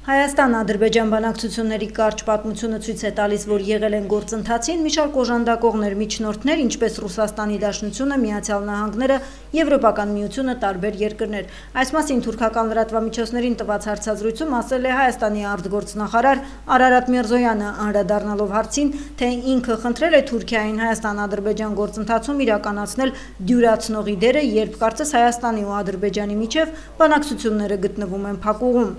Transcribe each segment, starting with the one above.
Հայաստան-Ադրբեջան բանակցությունների կարճ պատմությունը ցույց է տալիս, որ եղել են գործընթացին մի շարք օժանդակողներ, միջնորդներ, ինչպես Ռուսաստանի Դաշնությունը, Միացյալ Նահանգները, Եվրոպական միությունը, տարբեր երկրներ։ Այս մասին թուրքական լրատվամիջոցներին տված հարցազրույցում ասել է Հայաստանի արտգործնախարար Արարատ Միրզոյանը, անդրադառնալով հարցին, թե ինքը խնդրել է Թուրքիային Հայաստան-Ադրբեջան գործընթացում իրականացնել դյուրացնողի դերը, երբ կարծես Հայաստանի ու Ադրբեջանի միջև բանակցությունները գտնվում են փակուղում։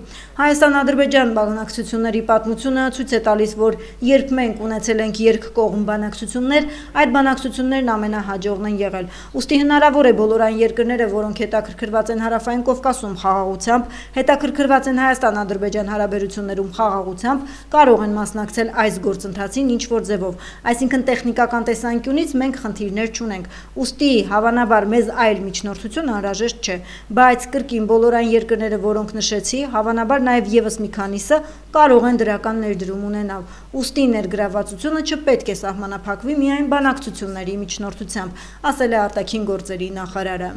Հայաստան-Ադրբեջան բանակցությունների պատմությունը ցույց է տալիս, որ երբ մենք ունեցել ենք երկկողմ բանակցություններ, այդ բանակցություններն ամենահաջողն են եղել։ Ուստի հնարավոր է բոլոր այն երկրները, որոնք հետաքրքրված են Հարավային Կովկասում խաղաղությամբ, հետաքրքրված են Հայաստան-Ադրբեջան հարաբերություններում խաղաղությամբ, կարող են մասնակցել այս գործընթացին ինչ-որ ձևով։ Այսինքն տեխնիկական տեսանկյունից մենք խնդիրներ չունենք։ Ուստի հավանաբար մեզ այլ միջնորդություն անհրաժեշտ չէ, բայց կրկին բոլոր այն երկրները, որոնք նշեցի, հավանաբար նաև եւս մի քանիսը կարող են դրական ներդրում ունենալ։ Ուստի ներգրավվածությունը չպետք է սահմանափակվի միայն բանակցությունների միջնորդությամբ, ասել է արտաքին գործերի նախարարը։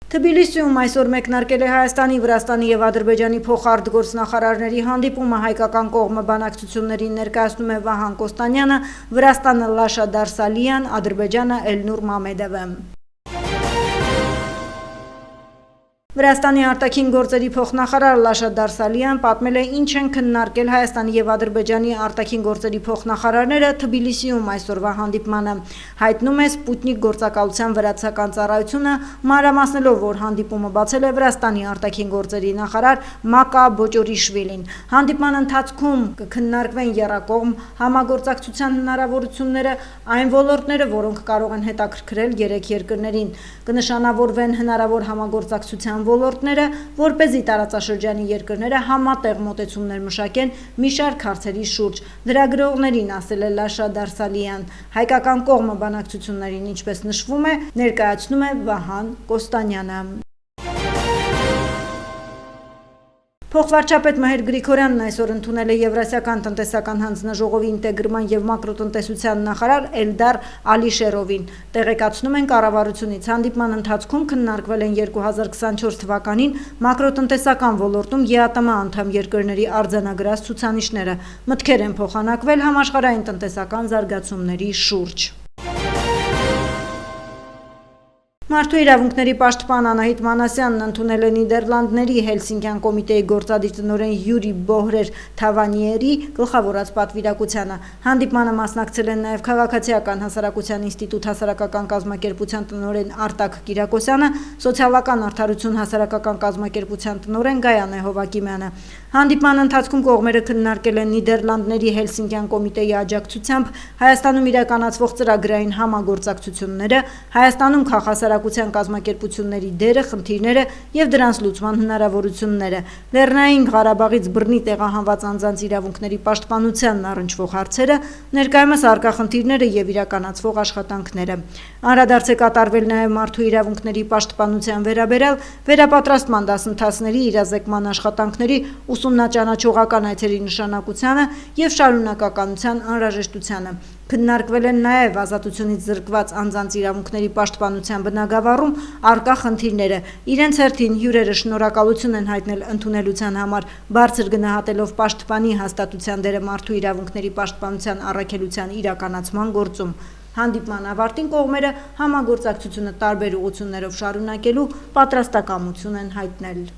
Թբիլիսիում այսօր մեկնարկել է Հայաստանի, Վրաստանի եւ Ադրբեջանի փոխարտգործնախարարների հանդիպումը, հայկական կողմը բանակցություններին ներկայացնում է Վահան Կոստանյանը, Վրաստանը Լաշա Դարսալյան, Ադրբեջանը Էլնուր Մամեդովը։ Վրաստանի արտաքին գործերի փոխնախարար Լաշա Դարսալյան պատմել է ինչ են քննարկել Հայաստանի եւ Ադրբեջանի արտաքին գործերի փոխնախարարները Թբիլիսիում այսօրվա հանդիպմանը։ Հայտնում է Սպուտնիկ գործակալության վրացական ծառայությունը, մանրամասնելով, որ հանդիպումը բացել է Վրաստանի արտաքին գործերի նախարար Մակա Բոճորիշվիլին։ Հանդիպման ընթացքում կքննարկվեն եռակողմ համագործակցության հնարավորությունները, այն ոլորտները, որոնք կարող են հետաքրքրել երեք երկրներին։ Կնշանավորվեն հնարավոր համագործակցության ոլորտները, որպեսզի տարածաշրջանի երկրները համատեղ մոտեցումներ մշակեն մի շարք հարցերի շուրջ։ Լրագրողներին ասել է Լաշա Դարսալյան։ Հայկական կողմը բանակցություններին, ինչպես նշվում է, ներկայացնում է Վահան Կոստանյանը։ Փոխվարչապետ Մհեր Գրիգորյանն այսօր ընդունել է Եվրասիական տնտեսական հանձնաժողովի ինտեգրման եւ մակրոտնտեսության նախարար Էլդար Ալիշերովին։ Տեղեկացնում են կառավարությունից, հանդիպման ընթացքում քննարկվել են 2024 թվականին մակրոտնտեսական ոլորտում ԵԱՏՄ անդամ երկրների արձանագրած ցուցանիշները։ Մտքեր են փոխանակվել համաշխարհային տնտեսական զարգացումների շուրջ։ Մարդու իրավունքների պաշտպան Անահիտ Մանասյանն ընդունել է Նիդերլանդների Հելսինկյան կոմիտեի գործադիր տնօրեն Յուրի Բոհրեր Թավանիերի գլխավորած պատվիրակությանը։ Հանդիպմանը մասնակցել են նաև Քաղաքացիական հասարակության ինստիտուտ հասարակական կազմակերպության տնօրեն Արտակ Կիրակոսյանը, Սոցիալական արդարություն հասարակական կազմակերպության տնօրեն Գայանե Հովակիմյանը։ Հանդիպման ընթացքում կողմերը քննարկել են Նիդերլանդների Հելսինկյան կոմիտեի աջակցությամբ Հայաստանում իրականացվող ծրագրային համագործակցությունները, Հայաստանում քաղաքասարակության կազմակերպությունների դերը, խնդիրները եւ դրանց լուծման հնարավորությունները, Լեռնային Ղարաբաղից բռնի տեղահանված անձանց իրավունքների պաշտպանությանն առնչվող հարցերը, ներկայումս առկա խնդիրները եւ իրականացվող աշխատանքները։ Անդրադարձ է կատարվել նաեւ մարդու իրավունքների պաշտպանության վերաբերյալ վերապատրաստման դասընթացների իրազեկման աշխատանքների ուսումնաճանաչողական այցերի նշանակությանը եւ շարունակականության անհրաժեշտությանը։ Քննարկվել են նաև ազատությունից զրկված անձանց իրավունքների պաշտպանության բնագավառում առկա խնդիրները։ Իրենց հերթին հյուրերը շնորհակալություն են հայտնել ընդունելության համար, բարձր գնահատելով պաշտպանի հաստատության դերը մարդու իրավունքների պաշտպանության առաքելության իրականացման գործում։ Հանդիպման ավարտին կողմերը համագործակցությունը տարբեր ուղղություններով շարունակելու պատրաստակամություն են հայտնել։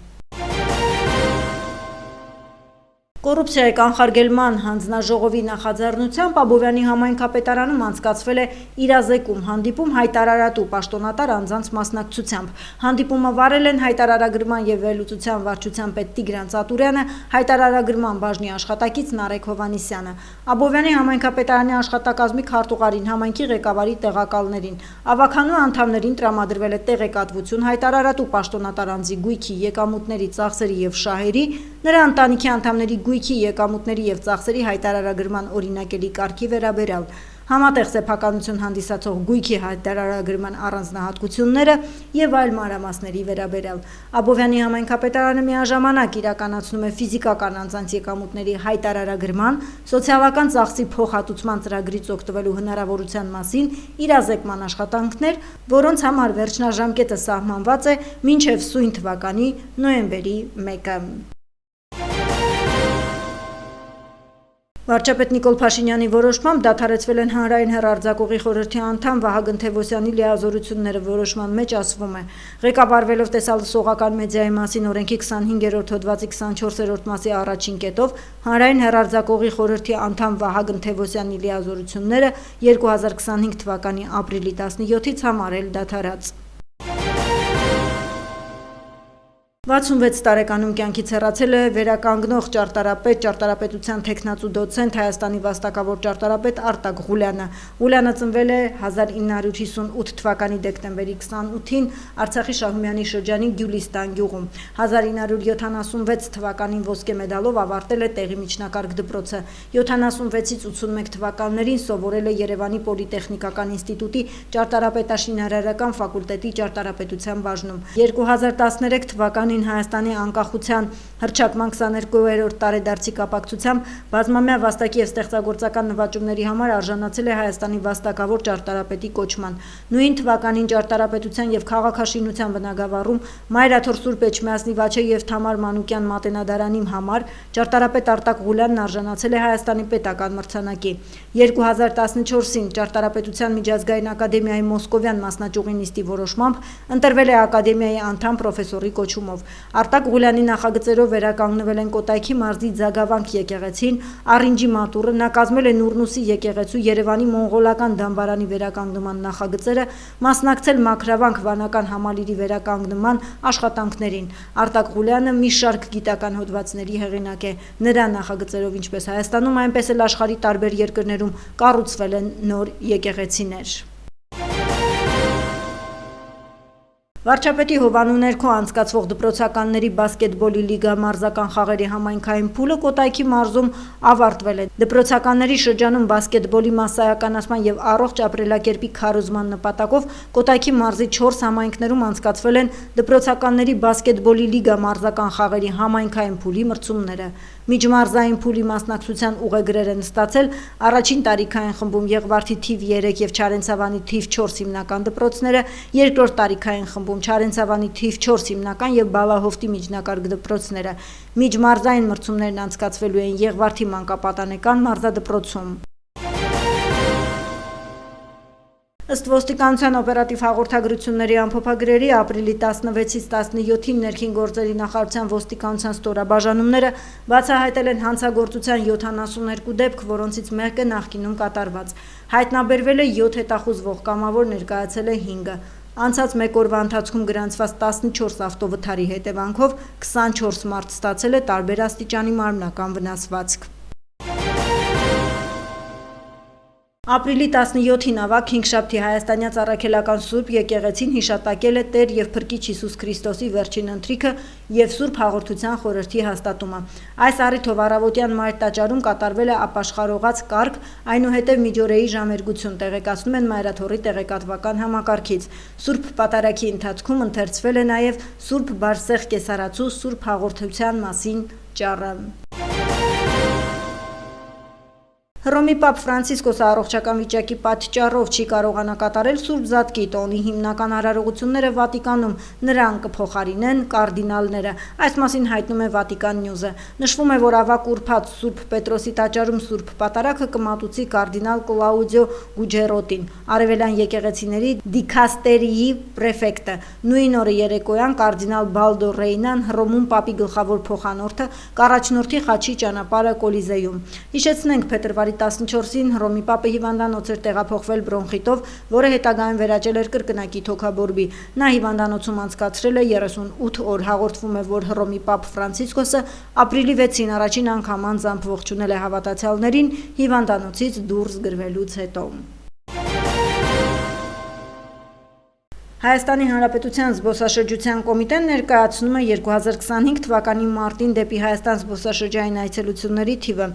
Կոռուպցիայի կանխարգելման հանձնաժողովի նախաձեռնությամբ Աբովյանի համայնքապետարանում անցկացվել է իրազեկում հանդիպում հայտարարատու պաշտոնատար անձանց մասնակցությամբ։ Հանդիպումը վարել են հայտարարագրման եւ վերլուծության վարչության պետ Տիգրան Ծատուրյանը, հայտարարագրման բաժնի աշխատակից Նարեկ Հովանիսյանը, Աբովյանի համայնքապետարանի աշխատակազմի քարտուղարին, համայնքի ղեկավարի տեղակալներին։ Ավականու անդամներին տրամադրվել է տեղեկատվություն հայտարարատու պաշտոնատար անձի գույքի, եկամուտների, ծախսերի եւ շահերի, նրա ընտանիքի անդամների գույքի, եկամուտների եւ ծախսերի հայտարարագրման օրինակելի կարգի վերաբերյալ։ համատեղ սեփականություն հանդիսացող գույքի հայտարարագրման առանձնահատկությունները եւ այլ մանրամասների վերաբերյալ։ Աբովյանի համայնքապետարանը միաժամանակ իրականացնում է ֆիզիկական անձանց եկամուտների հայտարարագրման, սոցիալական ծախսի փոխհատուցման ծրագրից օգտվելու հնարավորության մասին իրազեկման աշխատանքներ, որոնց համար վերջնաժամկետը սահմանված է մինչև սույն թվականի նոյեմբերի 1-ը։ Վարչապետ Նիկոլ Փաշինյանի որոշմամբ դադարեցվել են Հանրային հեռարձակողի խորհրդի անդամ Վահագն Թևոսյանի լիազորությունները, որոշման մեջ ասվում է. ղեկավարվելով տեսալսողական մեդիայի մասին օրենքի 25-րդ հոդվածի 24-րդ մասի առաջին կետով Հանրային հեռարձակողի խորհրդի անդամ Վահագն Թևոսյանի լիազորությունները 2025 թվականի ապրիլի 17-ից համարել դադարած։ 66 տարեկանում կյանքից հեռացել է վերականգնող ճարտարապետ, ճարտարապետության թեկնածու դոցենտ, Հայաստանի վաստակավոր ճարտարապետ Արտակ Ղուլյանը։ Ղուլյանը ծնվել է 1958 թվականի դեկտեմբերի 28-ին Արցախի Շահումյանի շրջանի Գյուլիստան գյուղում։ 1976 թվականին ոսկե մեդալով ավարտել է տեղի միջնակարգ դպրոցը։ 76-ից 81 թվականներին սովորել է Երևանի Պոլիտեխնիկական ինստիտուտի ճարտարապետաշինարարական ֆակուլտետի ճարտարապետության բաժնում։ 2013 թվականին Հայաստանի անկախության հռչակման 22-րդ տարեդարձի կապակցությամբ բազմամյա վաստակի եւ ստեղծագործական նվաճումների համար արժանացել է Հայաստանի վաստակավոր ճարտարապետի կոչման։ Նույն թվականին ճարտարապետության եւ քաղաքաշինության բնագավառում Մայրաթոր Սուրբ Էջմիածնի Վաչե եւ Թամար Մանուկյան մատենադարանի համար ճարտարապետ Արտակ Ղուլյանն արժանացել է Հայաստանի պետական մրցանակի։ 2014-ին ճարտարապետության միջազգային ակադեմիայի Մոսկովյան մասնաճյուղի նիստի որոշմամբ ընտրվել է ակադեմիայի անդամ պրոֆեսորի կոչումով։ Արտակ Ղուլյանի նախագծերով վերականգնվել են Կոտայքի մարզի Ձագավանք եկեղեցին, Արինջի մատուռը, նա կազմել է Նուրնուսի եկեղեցու, Երևանի մոնղոլական դամբարանի վերականգնման նախագծերը, մասնակցել Մաքրավանք վանական համալիրի վերականգնման աշխատանքներին։ Արտակ Ղուլյանը մի շարք գիտական հոդվածների հեղինակ է։ Նրա նախագծերով ինչպես Հայաստանում, այնպես էլ աշխարհի տարբեր երկրներում կառուցվել են նոր եկեղեցիներ։ Վարչապետի հովանու ներքո անցկացվող դպրոցականների բասկետբոլի լիգա մարզական խաղերի համայնքային փուլը Կոտայքի մարզում ավարտվել է։ Դպրոցականների շրջանում բասկետբոլի մասսայականացման եւ առողջ ապրելակերպի քարոզման նպատակով Կոտայքի մարզի 4 համայնքներում անցկացվել են դպրոցականների բասկետբոլի լիգա մարզական խաղերի համայնքային փուլի մրցումները։ Միջմարզային փուլի մասնակցության ուղեգրեր են ստացել առաջին տարիքային խմբում Եղվարդի թիվ 3 եւ Չարենցավանի թիվ 4 հիմնական դպրոցները, երկրորդ տարիքային խմբում Չարենցավանի թիվ 4 հիմնական եւ Բալահովտի միջնակարգ դպրոցները։ Միջմարզային մրցումներն անցկացվելու են Եղվարդի մանկապատանեկան մարզադպրոցում։ Ըստ ոստիկանության օպերատիվ հաղորդագրությունների ամփոփագրերի ապրիլի 16-ից 17-ին ներքին գործերի նախարարության ոստիկանության ստորաբաժանումները բացահայտել են հանցագործության 72 դեպք, որոնցից մեկը նախկինում կատարված։ Հայտնաբերվել է 7 հետախուզվող, կամավոր ներկայացել է 5-ը։ Անցած մեկ օրվա ընթացքում գրանցված 14 ավտովթարի հետևանքով 24 մարդ ստացել է տարբեր աստիճանի մարմնական վնասվածք։ Ապրիլի 17-ին ավագ հինգշաբթի հայաստանյաց առաքելական Սուրբ եկեղեցին հիշատակել է Տեր եւ Փրկիչ Հիսուս Քրիստոսի վերջին ընթրիքը եւ Սուրբ հաղորդության խորհրդի հաստատումը։ Այս առիթով առավոտյան մայր տաճարում կատարվել է ապաշխարողած կարգ, այնուհետև միջօրեի ժամերգություն, տեղեկացնում են Մայրաթորի տեղեկատվական համակարգից։ Սուրբ պատարագի ընթացքում ընթերցվել է նաեւ Սուրբ Բարսեղ կեսարացու Սուրբ հաղորդության մասին ճառը։ Հռոմի Պապ Ֆրանցիսկոսը առողջական վիճակի պատճառով չի կարողանա կատարել Սուրբ Զատկի տոնի հիմնական արարողությունները Վատիկանում, նրան կփոխարինեն կարդինալները։ Այս մասին հայտնում է Վատիկան Նյուզը։ Նշվում է, որ ավագ ուրբաթ Սուրբ Պետրոսի տաճարում Սուրբ Պատարագը կմատուցի կարդինալ Կլաուդիո Գուջերոտին, արևելյան եկեղեցիների դիքաստերիի պրեֆեկտը։ Նույն օրը երեկոյան կարդինալ Բալդո Ռեյնան, Հռոմում Պապի գլխավոր փոխանորդը, կառաջնորդի խաչի ճանապարհը Կոլիզեում։ Հիշեցնենք, փետրվարի 14-ին Հռոմի Պապը հիվանդանոց էր տեղափոխվել բրոնխիտով, որը հետագայում վերաճել էր կրկնակի թոքաբորբի։ Նա հիվանդանոցում անցկացրել է 38 օր։ Հաղորդվում է, որ Հռոմի Պապ Ֆրանցիսկոսը ապրիլի 6-ին առաջին անգամ անձամբ ողջունել է հավատացյալներին հիվանդանոցից դուրս գրվելուց հետո։ Հայաստանի Հանրապետության զբոսաշրջության կոմիտեն ներկայացնում է 2025 թվականի մարտին դեպի Հայաստան զբոսաշրջային այցելությունների թիվը։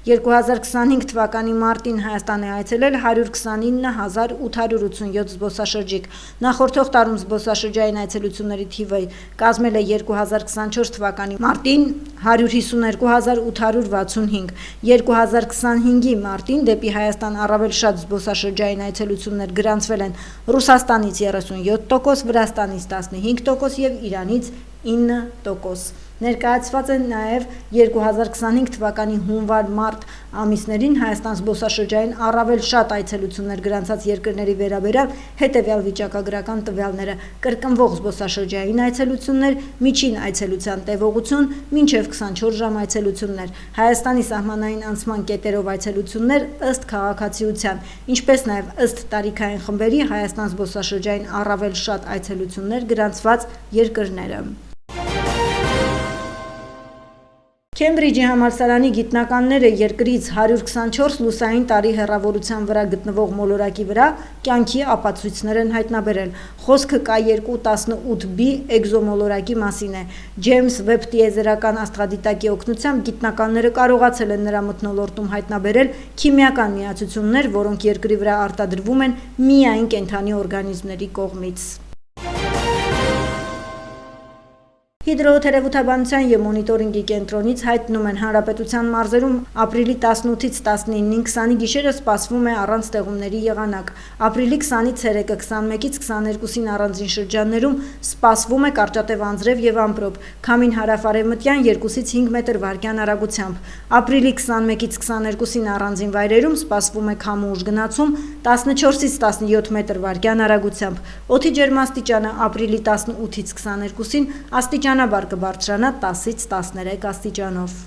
2025 թվականի մարտին Հայաստան է այցելել 129,887 զբոսաշրջիկ։ Նախորդող տարում զբոսաշրջային այցելությունների թիվը կազմել է 2024 թվականի մարտին 152,865։ 2025-ի մարտին դեպի Հայաստան առավել շատ զբոսաշրջային այցելություններ գրանցվել են Ռուսաստանից 37%, Վրաստանից 15% և Իրանից 9%։ Ներկայացված են նաև 2025 թվականի հունվար-մարտ ամիսներին Հայաստան զբոսաշրջային առավել շատ այցելություններ գրանցած երկրների վերաբերյալ հետևյալ վիճակագրական տվյալները՝ կրկնվող զբոսաշրջային այցելություններ, միջին այցելության տևողություն, մինչև 24 ժամ այցելություններ, Հայաստանի սահմանային անցման կետերով այցելություններ ըստ քաղաքացիության, ինչպես նաև ըստ տարիքային խմբերի Հայաստան զբոսաշրջային առավել շատ այցելություններ գրանցված երկրները։ Քեմբրիջի համալսարանի գիտնականները երկրից 124 լուսային տարի հեռավորության վրա գտնվող մոլորակի վրա կյանքի ապացույցներ են հայտնաբերել։ Խոսքը K2-18b էկզոմոլորակի մասին է։ Ջեյմս Վեբ տիեզերական աստղադիտակի օգնությամբ գիտնականները կարողացել են նրա մթնոլորտում հայտնաբերել քիմիական միացություններ, որոնք երկրի վրա արտադրվում են միայն կենդանի օրգանիզմների կողմից։ Հիդրոթերապևտաբանության և մոնիտորինգի կենտրոնից հայտնում են հանրապետության մարզերում ապրիլի 18-ից 19-ին 20-ի գիշերը սպասվում է առանց ստեղումների եղանակ։ Ապրիլի 20-ի ցերեկը 21-ից 22-ին առանձին շրջաններում սպասվում է կարճատև անձրև և ամպրոպ, քամին հարավ-արևմտյան 2-ից 5 մետր վարկյան արագությամբ։ Ապրիլի 21-ից 22-ին առանձին վայրերում սպասվում է քամու ուժ գնացում 14-ից 17 մետր վարկյան արագությամբ։ Օդի ջերմաստիճանը ապրիլի 18-ից 22-ին աստիճանաբար կբարձրանա 10-ից 13 աստիճանով։